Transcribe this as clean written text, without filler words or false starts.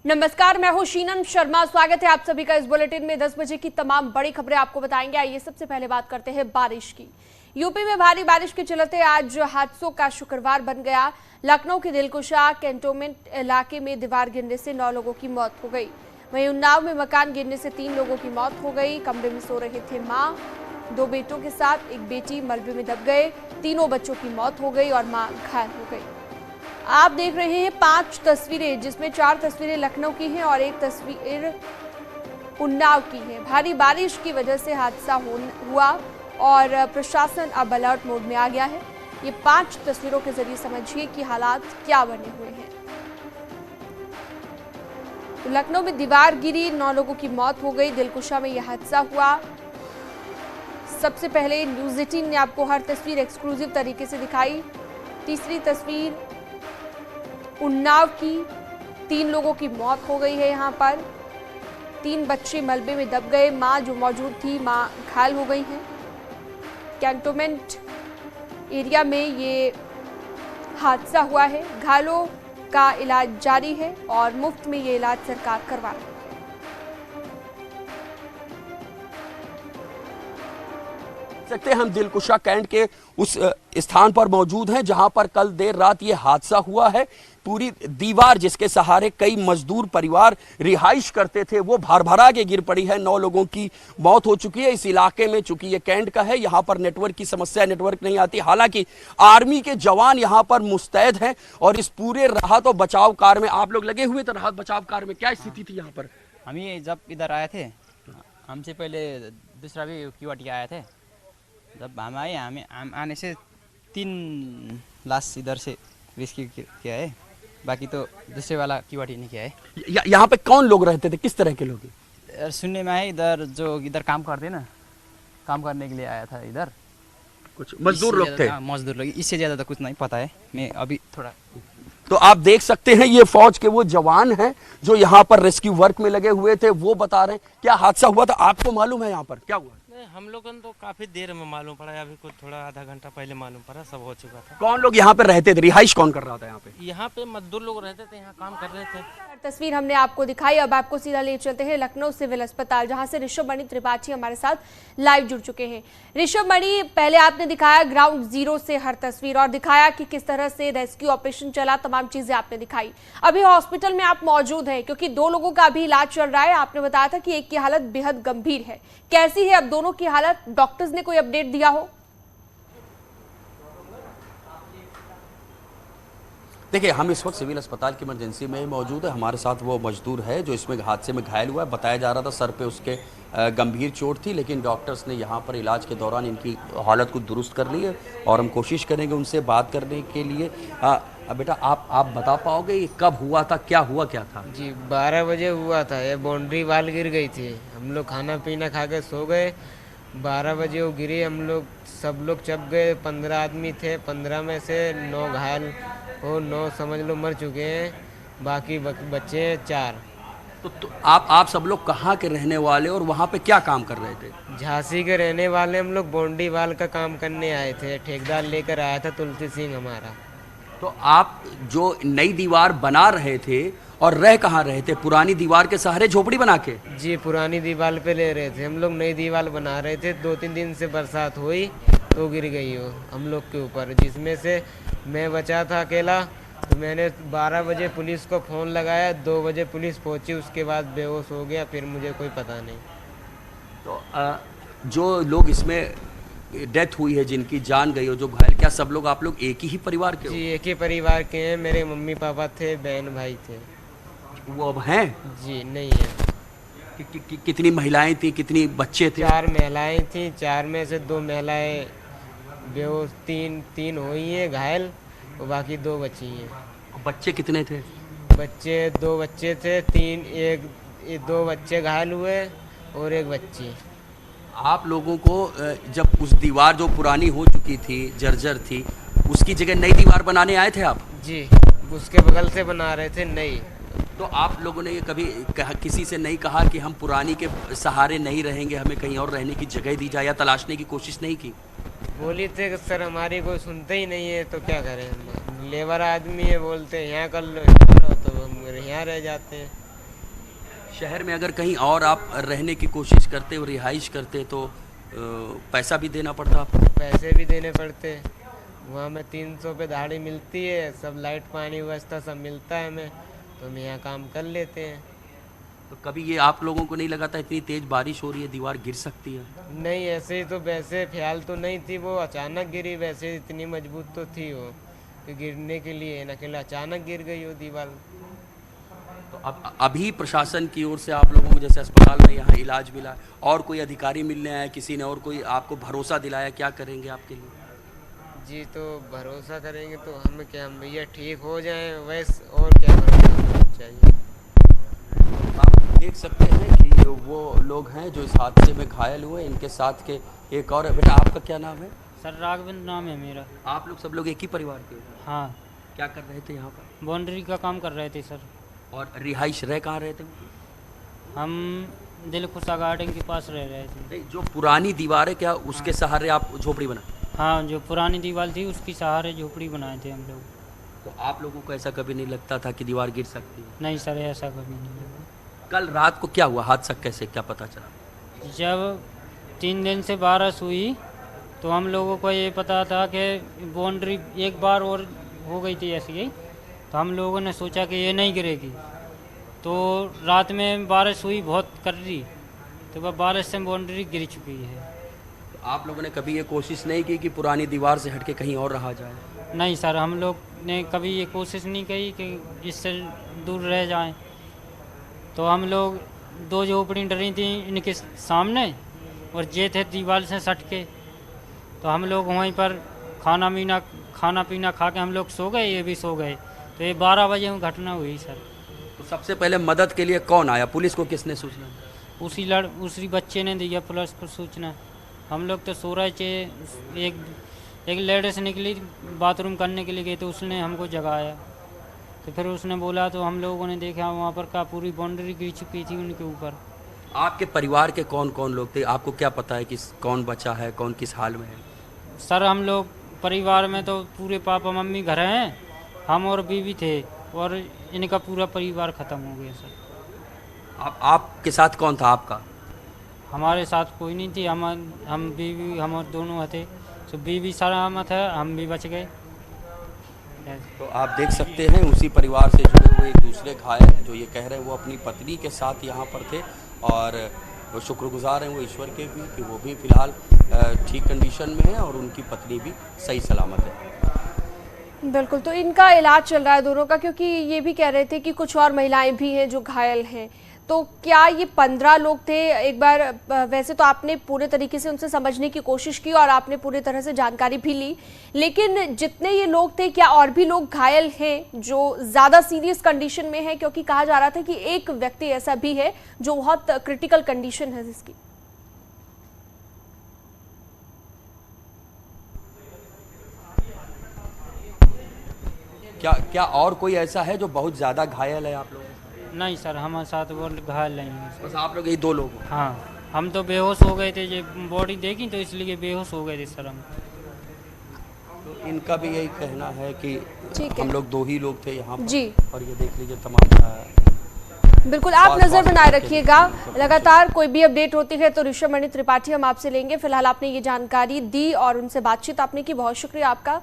नमस्कार, मैं हूं शीनम शर्मा। स्वागत है आप सभी का इस बुलेटिन में। 10 बजे की तमाम बड़ी खबरें आपको बताएंगे। आइए सबसे पहले बात करते हैं बारिश की। यूपी में भारी बारिश के चलते आज हादसों का शुक्रवार बन गया। लखनऊ के दिलकुशा कैंटोनमेंट इलाके में दीवार गिरने से 9 लोगों की मौत हो गई। वहीं उन्नाव में मकान गिरने से 3 लोगों की मौत हो गई। कमरे में सो रहे थे मां, 2 बेटों के साथ एक बेटी मलबे में दब गए। तीनों बच्चों की मौत हो गई और मां घायल हो गई। आप देख रहे हैं 5 तस्वीरें, जिसमें 4 तस्वीरें लखनऊ की हैं और 1 तस्वीर उन्नाव की है। भारी बारिश की वजह से हादसा हुआ और प्रशासन अब अलर्ट मोड में आ गया है। ये 5 तस्वीरों के जरिए समझिए कि हालात क्या बने हुए हैं। तो लखनऊ में दीवार गिरी, 9 लोगों की मौत हो गई। दिलकुशा में यह हादसा हुआ। सबसे पहले न्यूज़ 18 ने आपको हर तस्वीर एक्सक्लूसिव तरीके से दिखाई। तीसरी तस्वीर उन्नाव की, 3 लोगों की मौत हो गई है। यहाँ पर 3 बच्चे मलबे में दब गए। मां जो मौजूद थी, मां घायल हो गई हैं। कैंटोनमेंट एरिया में ये हादसा हुआ है। घायलों का इलाज जारी है और मुफ्त में ये इलाज सरकार करवा रही है। सकते हैं हम दिलकुशा कैंट के उस स्थान पर मौजूद हैं जहां पर कल देर रात ये हादसा हुआ है। पूरी दीवार जिसके सहारे कई मजदूर परिवार रिहाइश करते थे वो भरभरा के गिर पड़ी है। 9 लोगों की मौत हो चुकी है। इस इलाके में चूंकि ये कैंट का है, यहाँ पर नेटवर्क की समस्या, नेटवर्क नहीं आती। हालांकि आर्मी के जवान यहाँ पर मुस्तैद हैं और इस पूरे राहत और बचाव कार्य में आप लोग लगे हुए थे। राहत बचाव कार्य में क्या स्थिति थी यहाँ पर? हम ये जब इधर आए थे, हमसे पहले दूसरा भी क्यूआरटी आए थे। जब हम आए, हम आने से 3 लाश इधर से रेस्क्यू किया है। बाकी तो दूसरे वाला क्यूआरटी नहीं किया है। यहाँ पे कौन लोग रहते थे, किस तरह के लोग? सुनने में आए इधर जो इधर काम करते ना, काम करने के लिए आया था इधर। कुछ मजदूर लोग थे? मजदूर लोग। इससे ज़्यादा तो कुछ नहीं पता है। मैं अभी थोड़ा तो आप देख सकते हैं ये फौज के वो जवान हैं जो यहाँ पर रेस्क्यू वर्क में लगे हुए थे। वो बता रहे हैं क्या हादसा हुआ था। आपको मालूम है यहाँ पर क्या हुआ? हम लोगों को तो काफी देर में मालूम पड़ा है। अभी कुछ थोड़ा आधा घंटा पहले मालूम पड़ा, सब हो चुका था। कौन लोग यहाँ पे रहते थे? रिहाइश कौन कर रहा था यहाँ पे? यहाँ पे मजदूर लोग रहते थे, यहाँ काम कर रहे थे। तस्वीर हमने आपको दिखाई। अब आपको सीधा ले चलते हैं लखनऊ सिविल अस्पताल, जहां से ऋषभ मणि त्रिपाठी हमारे साथ लाइव जुड़ चुके हैं। ऋषभ मणि, पहले आपने दिखाया ग्राउंड जीरो से हर तस्वीर और दिखाया कि किस तरह से रेस्क्यू ऑपरेशन चला, तमाम चीजें आपने दिखाई। अभी हॉस्पिटल में आप मौजूद हैं क्योंकि 2 लोगों का अभी इलाज चल रहा है। आपने बताया था कि एक की हालत बेहद गंभीर है। कैसी है अब दोनों की हालत? डॉक्टर्स ने कोई अपडेट दिया हो? देखिए, हम इस वक्त सिविल अस्पताल की इमरजेंसी में मौजूद है। हमारे साथ वो मजदूर है जो इसमें हादसे में घायल हुआ है। बताया जा रहा था सर पे उसके गंभीर चोट थी, लेकिन डॉक्टर्स ने यहाँ पर इलाज के दौरान इनकी हालत को दुरुस्त कर ली है और हम कोशिश करेंगे उनसे बात करने के लिए। बेटा, आप बता पाओगे ये कब हुआ था, क्या हुआ क्या था? जी 12 बजे हुआ था। ये बाउंड्री वाल गिर गई थी। हम लोग खाना पीना खा के सो गए। 12 बजे वो गिरी। हम लोग सब लोग चप गए। 15 आदमी थे। 15 में से 9 घायल हो, 9 समझ लो मर चुके हैं। बाकी बच्चे 4। तो आप सब लोग कहाँ के रहने वाले और वहाँ पे क्या काम कर रहे थे? झांसी के रहने वाले। हम लोग बाउंड्री वाल का काम करने आए थे। ठेकेदार लेकर आया था तुलसी सिंह हमारा। तो आप जो नई दीवार बना रहे थे और रह कहाँ रहे थे? पुरानी दीवार के सहारे झोपड़ी बना के? जी पुरानी दीवार पे ले रहे थे। हम लोग नई दीवार बना रहे थे। 2-3 दिन से बरसात हुई तो गिर गई हो हम लोग के ऊपर, जिसमें से मैं बचा था अकेला। तो मैंने 12 बजे पुलिस को फ़ोन लगाया। 2 बजे पुलिस पहुंची, उसके बाद बेहोश हो गया। फिर मुझे कोई पता नहीं। तो जो लोग इसमें डेथ हुई है, जिनकी जान गई हो, जो घायल, क्या सब लोग आप लोग एक ही परिवार के हो? जी एक ही परिवार के हैं। मेरे मम्मी पापा थे, बहन भाई थे। वो अब हैं? जी नहीं है। कितनी महिलाएं थी, कितनी बच्चे थे? 4 महिलाएं थी। 4 में से 2 महिलाएं बेहोश, 3 हुई हैं घायल और बाकी 2 बची हैं। बच्चे कितने थे? बच्चे 2 बच्चे थे। 2 बच्चे घायल हुए और 1 बच्ची। आप लोगों को जब उस दीवार जो पुरानी हो चुकी थी, जर्जर थी, उसकी जगह नई दीवार बनाने आए थे आप? जी उसके बगल से बना रहे थे नई। तो आप लोगों ने ये कभी किसी से नहीं कहा कि हम पुरानी के सहारे नहीं रहेंगे, हमें कहीं और रहने की जगह दी जाए, या तलाशने की कोशिश नहीं की? बोली थे कि सर हमारी कोई सुनते ही नहीं है, तो क्या करें हम। लेबर आदमी है, बोलते हैं यहाँ कर लो, यहाँ करो, तो हम यहाँ रह जाते हैं। शहर में अगर कहीं और आप रहने की कोशिश करते और रिहाइश करते तो पैसा भी देना पड़ता आपको? पैसे भी देने पड़ते। वहाँ में 300 पे दिहाड़ी मिलती है, सब लाइट पानी व्यवस्था सब मिलता है हमें, तो हम यहाँ काम कर लेते हैं। तो कभी ये आप लोगों को नहीं लगा था इतनी तेज बारिश हो रही है दीवार गिर सकती है? नहीं, ऐसे ही तो वैसे ख्याल तो नहीं थी, वो अचानक गिरी। वैसे इतनी मजबूत तो थी वो कि गिरने के लिए न अकेला अचानक गिर गई वो दीवार। तो अब अभी प्रशासन की ओर से आप लोगों को जैसे अस्पताल में यहाँ इलाज मिला और कोई अधिकारी मिलने आया, किसी ने और कोई आपको भरोसा दिलाया, क्या करेंगे आपके लिए? जी, तो भरोसा करेंगे तो हमें क्या, हम भैया ठीक हो जाएं, वैसे और क्या भरोसा चाहिए। आप देख सकते हैं कि वो लोग हैं जो इस हादसे में घायल हुए, इनके साथ के एक और। बेटा आपका क्या नाम है? सर राघवेंद्र नाम है मेरा। आप लोग सब लोग एक ही परिवार के हो? हाँ, क्या कर रहे थे यहाँ पर? बाउंड्री का काम कर रहे थे सर। और रिहाइश रह कहाँ रहे थे? हम दिलखुशा गार्डन के पास रह रहे थे। नहीं, जो पुरानी दीवार है क्या उसके सहारे आप झोपड़ी बना? हाँ, जो पुरानी दीवार थी उसकी सहारे झोपड़ी बनाए थे हम लोग। तो आप लोगों को ऐसा कभी नहीं लगता था कि दीवार गिर सकती है? नहीं सर, ऐसा कभी नहीं लगा। कल रात को क्या हुआ, हादसा कैसे, क्या पता चला? जब 3 दिन से बारिश हुई तो हम लोगों को ये पता था कि बाउंड्री एक बार और हो गई थी ऐसी ही, तो हम लोगों ने सोचा कि ये नहीं गिरेगी। तो रात में बारिश हुई बहुत कर रही, तो वह बारिश से बाउंड्री गिर चुकी है। तो आप लोगों ने कभी ये कोशिश नहीं की कि पुरानी दीवार से हटके कहीं और रहा जाए? नहीं सर, हम लोग ने कभी ये कोशिश नहीं की कि इससे दूर रह जाएं। तो हम लोग 2 झोपड़ी डरी थी इनके सामने और ये थे दीवार से सट के, तो हम लोग वहीं पर खाना पीना खा के हम लोग सो गए, ये भी सो गए। तो ये 12 बजे में घटना हुई सर। तो सबसे पहले मदद के लिए कौन आया? पुलिस को किसने सूचना दी? उसी बच्चे ने दिया पुलिस को सूचना। हम लोग तो सो रहे थे, एक लेडीज निकली बाथरूम करने के लिए गई, तो उसने हमको जगाया। तो फिर उसने बोला तो हम लोगों ने देखा वहाँ पर का पूरी बाउंड्री गिर चुकी थी उनके ऊपर। आपके परिवार के कौन कौन लोग थे? आपको क्या पता है कि कौन बचा है, कौन किस हाल में है? सर हम लोग परिवार में तो पूरे पापा मम्मी घर हैं, हम और बीवी थे, और इनका पूरा परिवार ख़त्म हो गया सर। आपके साथ कौन था आपका? हमारे साथ कोई नहीं थी, हम बीवी हम और दोनों थे, तो बीवी सलामत है, हम भी बच गए। तो आप देख सकते हैं उसी परिवार से जुड़े हुए एक दूसरे घायल जो ये कह रहे हैं वो अपनी पत्नी के साथ यहाँ पर थे, और वो शुक्रगुजार हैं वो ईश्वर के भी कि वो भी फिलहाल ठीक कंडीशन में है और उनकी पत्नी भी सही सलामत है। बिल्कुल, तो इनका इलाज चल रहा है दोनों का, क्योंकि ये भी कह रहे थे कि कुछ और महिलाएं भी हैं जो घायल हैं। तो क्या ये 15 लोग थे? एक बार वैसे तो आपने पूरे तरीके से उनसे समझने की कोशिश की और आपने पूरी तरह से जानकारी भी ली, लेकिन जितने ये लोग थे क्या और भी लोग घायल हैं जो ज़्यादा सीरियस कंडीशन में है? क्योंकि कहा जा रहा था कि एक व्यक्ति ऐसा भी है जो बहुत क्रिटिकल कंडीशन है जिसकी। क्या और कोई ऐसा है जो बहुत ज़्यादा घायल है आप लोग? नहीं सर, हमारे साथ वो घायल नहीं है सर। बस आप लोग यही 2 लोग हो? हाँ, हम तो बेहोश हो गए थे, ये बॉडी देखी तो इसलिए बेहोश हो गए थे सर हम। तो इनका भी यही कहना है कि ठीक है, हम लोग 2 ही लोग थे यहाँ पर। जी, और ये देख लीजिए तमाम। बिल्कुल आप नजर बनाए रखिएगा, लगातार कोई भी अपडेट होती है तो ऋषभमणि त्रिपाठी हम आपसे लेंगे। फिलहाल आपने ये जानकारी दी और उनसे बातचीत आपने की, बहुत शुक्रिया आपका।